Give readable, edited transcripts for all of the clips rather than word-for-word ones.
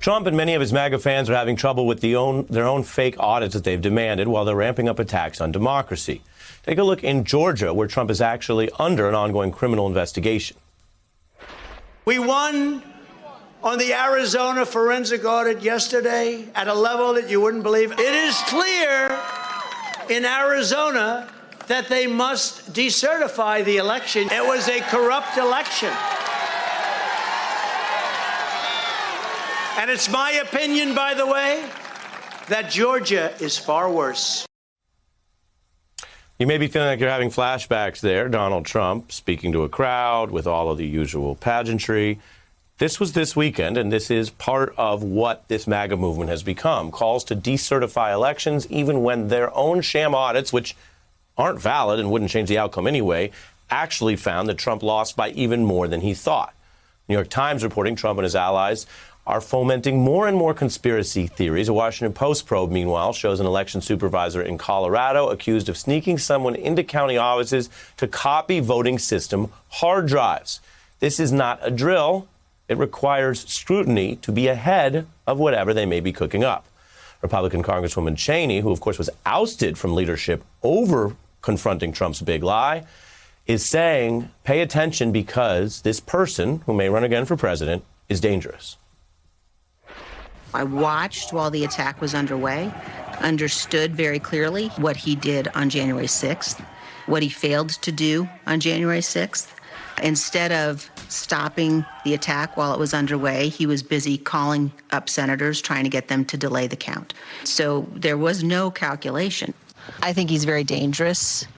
Trump and many of his MAGA fans are having trouble with their own fake audits that they've demanded while they're ramping up attacks on democracy. Take a look in Georgia, where Trump is actually under an ongoing criminal investigation. We won on the Arizona forensic audit yesterday at a level that you wouldn't believe. It is clear in Arizona that they must decertify the election. It was a corrupt election. And it's my opinion, by the way, that Georgia is far worse. You may be feeling like you're having flashbacks there. Donald Trump speaking to a crowd with all of the usual pageantry. This was this weekend, and this is part of what this MAGA movement has become. Calls to decertify elections, even when their own sham audits, which aren't valid and wouldn't change the outcome anyway, actually found that Trump lost by even more than he thought. New York Times reporting Trump and his allies are fomenting more and more conspiracy theories. A Washington Post probe, meanwhile, shows an election supervisor in Colorado accused of sneaking someone into county offices to copy voting system hard drives. This is not a drill. It requires scrutiny to be ahead of whatever they may be cooking up. Republican Congresswoman Cheney, who of course was ousted from leadership over confronting Trump's big lie, is saying, pay attention because this person, who may run again for president, is dangerous. I watched while the attack was underway, understood very clearly what he did on January 6th, what he failed to do on January 6th. Instead of stopping the attack while it was underway, he was busy calling up senators, trying to get them to delay the count. So there was no calculation. I think he's very dangerous.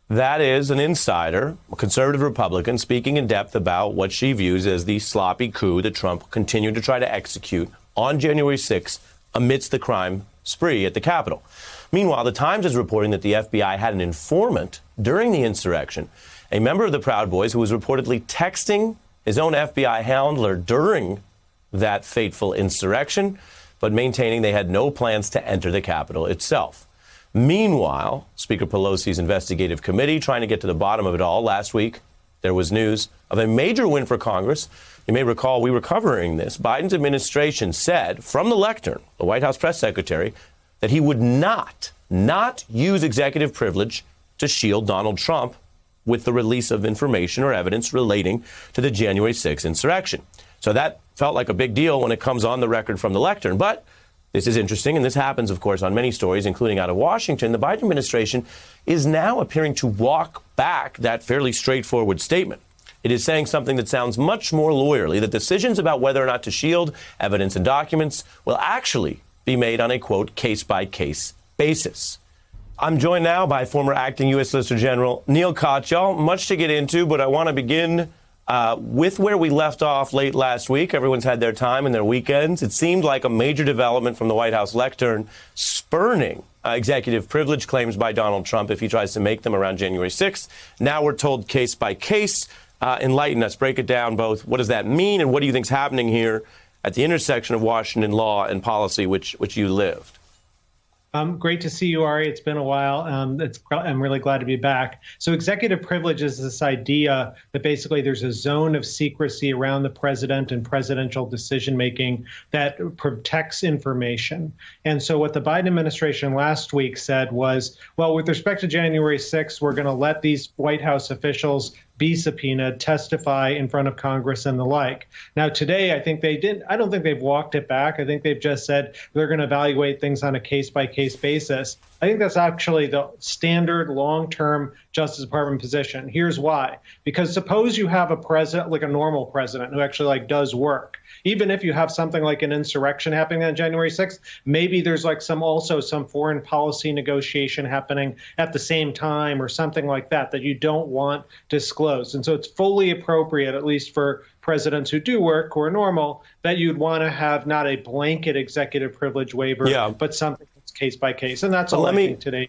That is an insider, a conservative Republican, speaking in depth about what she views as the sloppy coup that Trump continued to try to execute on January 6th amidst the crime spree at the Capitol. Meanwhile, the Times is reporting that the FBI had an informant during the insurrection, a member of the Proud Boys who was reportedly texting his own FBI handler during that fateful insurrection, but maintaining they had no plans to enter the Capitol itself. Meanwhile, Speaker Pelosi's investigative committee trying to get to the bottom of it all. Last week, there was news of a major win for Congress. You may recall we were covering this. Biden's administration said from the lectern, the White House press secretary, that he would not use executive privilege to shield Donald Trump with the release of information or evidence relating to the January 6th insurrection. So that felt like a big deal when it comes on the record from the lectern. But this is interesting, and this happens, of course, on many stories, including out of Washington. The Biden administration is now appearing to walk back that fairly straightforward statement. It is saying something that sounds much more lawyerly, that decisions about whether or not to shield evidence and documents will actually be made on a, quote, case-by-case basis. I'm joined now by former acting U.S. Solicitor General Neil Katyal. Much to get into, but I want to begin with where we left off late last week. Everyone's had their time and their weekends. It seemed like a major development from the White House lectern spurning executive privilege claims by Donald Trump if he tries to make them around January 6th. Now we're told case by case. Enlighten us. Break it down both. What does that mean, and what do you think is happening here at the intersection of Washington law and policy, which you lived? Great to see you, Ari. It's been a while. I'm really glad to be back. So executive privilege is this idea that basically there's a zone of secrecy around the president and presidential decision-making that protects information. And so what the Biden administration last week said was, well, with respect to January 6th, we're going to let these White House officials be subpoenaed, testify in front of Congress and the like. Now, today, I don't think they've walked it back. I think they've just said they're going to evaluate things on a case-by-case basis. I think that's actually the standard long-term Justice Department position. Here's why. Because suppose you have a president, like a normal president, who actually does work. Even if you have something like an insurrection happening on January 6th, maybe there's some foreign policy negotiation happening at the same time or something like that you don't want disclosed. And so it's fully appropriate, at least for presidents who do work, who are normal, that you'd want to have not a blanket executive privilege waiver, but something that's case by case. And that's all I think today.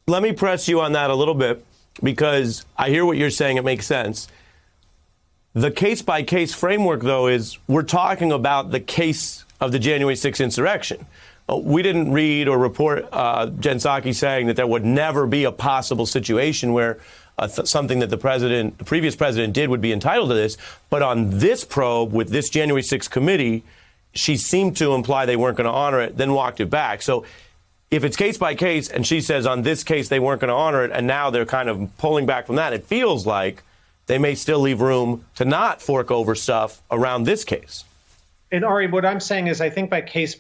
Let me press you on that a little bit, because I hear what you're saying. It makes sense. The case-by-case framework, though, is we're talking about the case of the January 6th insurrection. We didn't read or report Jen Psaki saying that there would never be a possible situation where something that the previous president did would be entitled to this. But on this probe with this January 6th committee, she seemed to imply they weren't going to honor it, then walked it back. So if it's case by case and she says on this case they weren't going to honor it and now they're kind of pulling back from that, it feels like they may still leave room to not fork over stuff around this case. And Ari, what I'm saying is I think by case,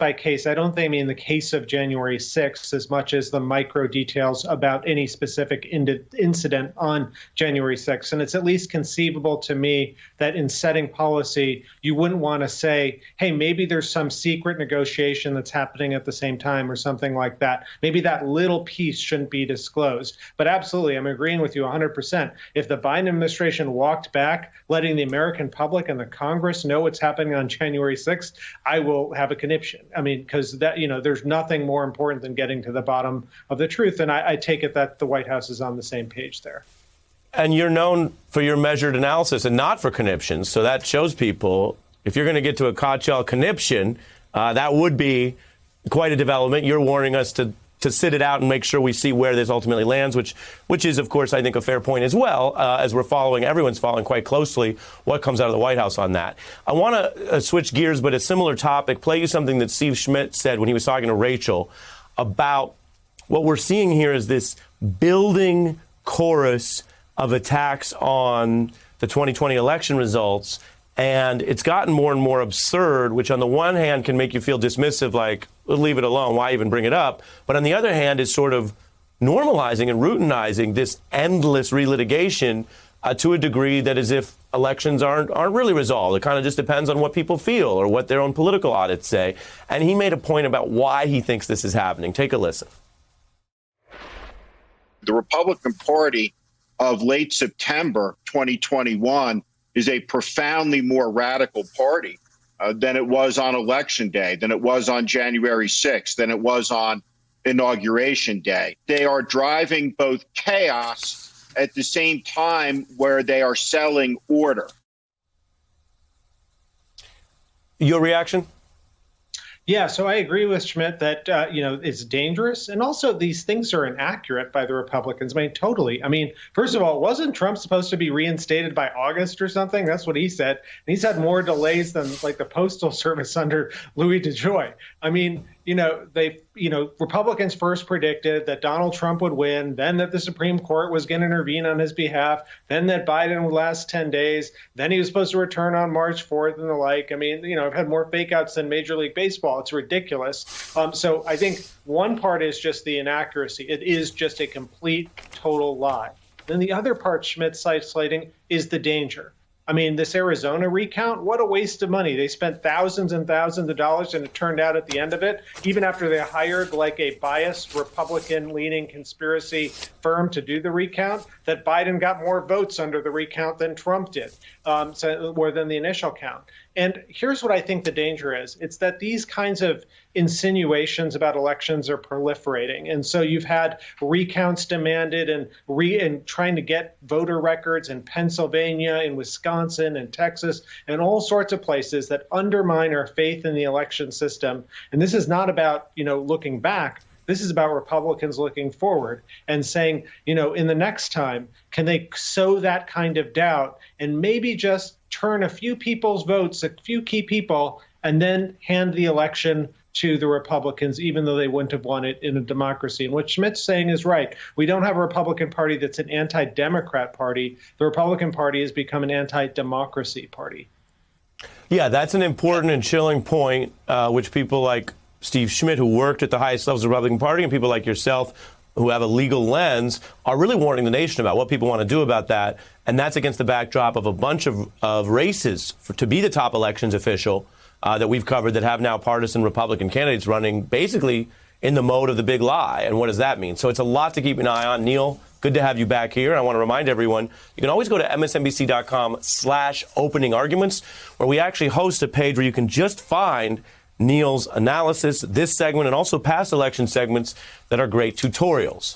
I don't think I mean the case of January 6th as much as the micro details about any specific incident on January 6th. And it's at least conceivable to me that in setting policy, you wouldn't want to say, hey, maybe there's some secret negotiation that's happening at the same time or something like that. Maybe that little piece shouldn't be disclosed. But absolutely, I'm agreeing with you 100%. If the Biden administration walked back, letting the American public and the Congress know what's happening on January 6th, I will have a conniption. I mean, because that, there's nothing more important than getting to the bottom of the truth. And I take it that the White House is on the same page there. And you're known for your measured analysis and not for conniptions. So that shows people if you're going to get to a Kochel conniption, that would be quite a development. You're warning us to sit it out and make sure we see where this ultimately lands, which is, of course, I think a fair point as well, as everyone's following quite closely what comes out of the White House on that. I want to switch gears, but a similar topic, play you something that Steve Schmidt said when he was talking to Rachel about what we're seeing here is this building chorus of attacks on the 2020 election results. And it's gotten more and more absurd, which on the one hand can make you feel dismissive, like, we'll leave it alone, why even bring it up? But on the other hand, is sort of normalizing and routinizing this endless relitigation to a degree that as if elections aren't really resolved. It kind of just depends on what people feel or what their own political audits say. And he made a point about why he thinks this is happening. Take a listen. The Republican Party of late September 2021 is a profoundly more radical party than it was on Election Day, than it was on January 6th, than it was on Inauguration Day. They are driving both chaos at the same time where they are selling order. Your reaction? Yeah, so I agree with Schmidt that, it's dangerous. And also these things are inaccurate by the Republicans. I mean, totally. I mean, first of all, wasn't Trump supposed to be reinstated by August or something? That's what he said. And he's had more delays than like the Postal Service under Louis DeJoy. I mean, Republicans first predicted that Donald Trump would win, then that the Supreme Court was going to intervene on his behalf, then that Biden would last 10 days, then he was supposed to return on March 4th and the like. I mean, I've had more fake outs than Major League Baseball. It's ridiculous. So I think one part is just the inaccuracy. It is just a complete, total lie. Then the other part Schmidt's citing is the danger. I mean, this Arizona recount, what a waste of money. They spent thousands and thousands of dollars, and it turned out at the end of it, even after they hired like a biased Republican-leaning conspiracy firm to do the recount, that Biden got more votes under the recount than Trump did, more than the initial count. And here's what I think the danger is. It's that these kinds of insinuations about elections are proliferating. And so you've had recounts demanded and trying to get voter records in Pennsylvania, in Wisconsin, and Texas, and all sorts of places that undermine our faith in the election system. And this is not about, looking back. This is about Republicans looking forward and saying, in the next time, can they sow that kind of doubt and maybe just turn a few people's votes, a few key people, and then hand the election to the Republicans, even though they wouldn't have won it in a democracy. And what Schmidt's saying is right. We don't have a Republican Party that's an anti-democrat party. The Republican Party has become an anti-democracy party. Yeah, that's an important and chilling point, which people like Steve Schmidt, who worked at the highest levels of the Republican Party, and people like yourself, who have a legal lens, are really warning the nation about what people want to do about that. And that's against the backdrop of a bunch of races to be the top elections official that we've covered that have now partisan Republican candidates running basically in the mode of the big lie. And what does that mean? So it's a lot to keep an eye on. Neil, good to have you back here. And I want to remind everyone, you can always go to msnbc.com/opening arguments, where we actually host a page where you can just find Neil's analysis, this segment, and also past election segments that are great tutorials.